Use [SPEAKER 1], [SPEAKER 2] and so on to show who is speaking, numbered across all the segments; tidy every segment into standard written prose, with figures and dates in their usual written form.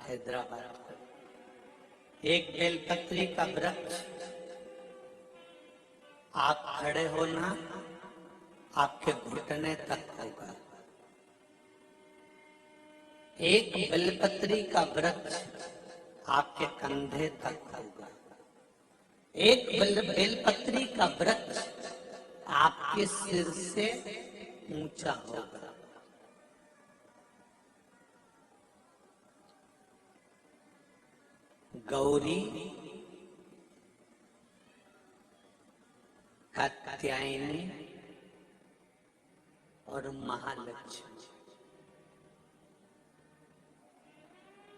[SPEAKER 1] हैदराबाद का। एक बेलपत्री का वृक्ष, आप खड़े होना आपके घुटने तक होगा। एक बेलपत्री का वृक्ष आपके कंधे तक होगा। एक बेलपत्री का वृक्ष आपके सिर से ऊंचा होगा। गौरी, कात्यायनी और महालक्ष्मी,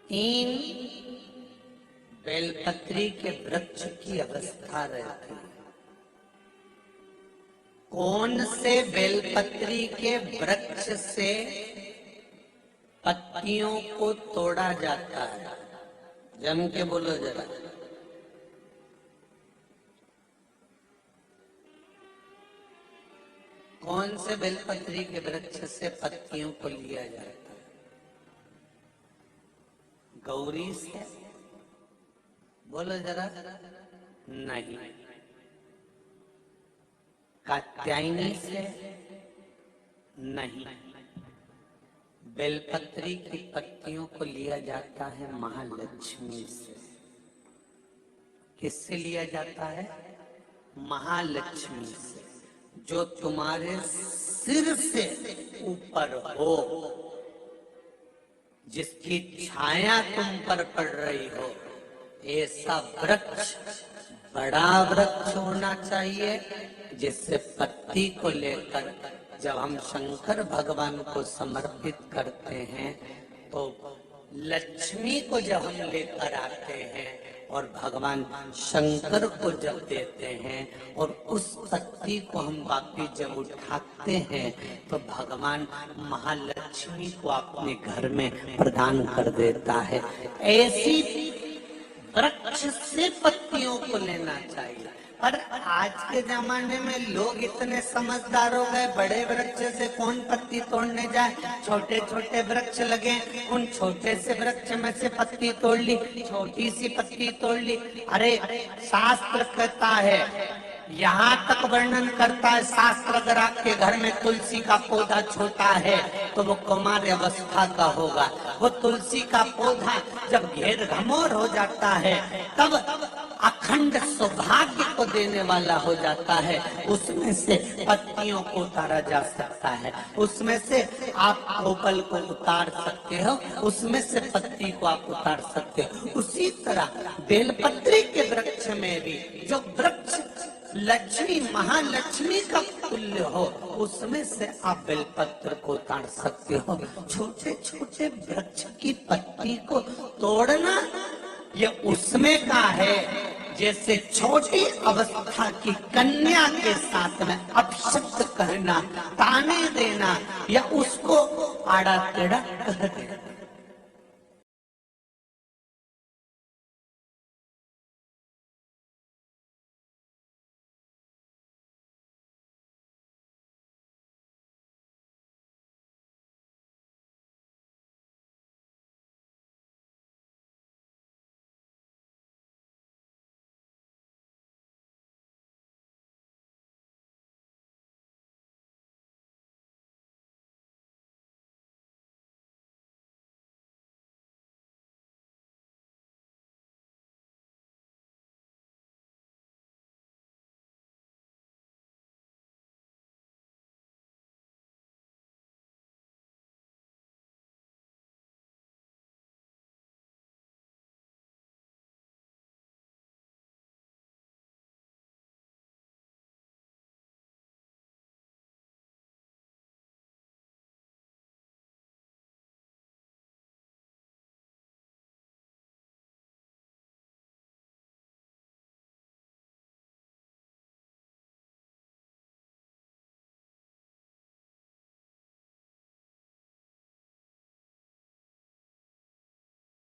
[SPEAKER 1] तीन बेलपत्री के वृक्ष की अवस्था रहती है। कौन से बेलपत्री के वृक्ष से पत्तियों को तोड़ा जाता है? जम के बोलो जरा। कौन से बेलपत्री के वृक्ष से पत्तियों को लिया जाता है? गौरी से? बोलो जरा। नहीं। कात्यायनी से? नहीं। बेलपत्री की पत्तियों को लिया जाता है महालक्ष्मी से। किससे लिया जाता है? महालक्ष्मी से, जो तुम्हारे सिर से ऊपर हो, जिसकी छाया तुम पर पड़ रही हो, ऐसा वृक्ष, बड़ा वृक्ष होना चाहिए, जिससे पत्ती को लेकर जब हम शंकर भगवान को समर्पित करते हैं तो लक्ष्मी को जब हम लेकर आते हैं और भगवान शंकर को जब देते हैं और उस पत्ती को हम वापिस जब उठाते हैं तो भगवान महालक्ष्मी को अपने घर में प्रदान कर देता है। ऐसी वृक्ष से पत्तियों को लेना चाहिए। पर आज के जमाने में लोग इतने समझदार हो गए, बड़े वृक्ष से कौन पत्ती तोड़ने जाए, छोटे छोटे वृक्ष लगे, उन छोटे से वृक्ष में से पत्ती तोड़ ली, छोटी सी पत्ती तोड़ ली। अरे शास्त्र कहता है, यहाँ तक वर्णन करता है शास्त्र, अगर आपके घर में तुलसी का पौधा छोटा है तो वो कुमार अवस्था का होगा। वो तुलसी का पौधा जब घेर घमोर हो जाता है तब अखंड सौभाग्य को देने वाला हो जाता है। उसमें से पत्तियों को उतारा जा सकता है, उसमें से आप कोपल को उतार सकते हो, उसमें से पत्ती को आप उतार सकते हो। उसी तरह बेलपत्री के वृक्ष में भी जो वृक्ष लक्ष्मी महालक्ष्मी का तुल्य हो, उसमें से आप बेलपत्र को उतार सकते हो। छोटे छोटे वृक्ष की पत्ती को तोड़ना ये उसमें का है जैसे छोटी अवस्था की कन्या के साथ में अपशब्द कहना, ताने देना या उसको आड़ा टेढ़ा कह देना।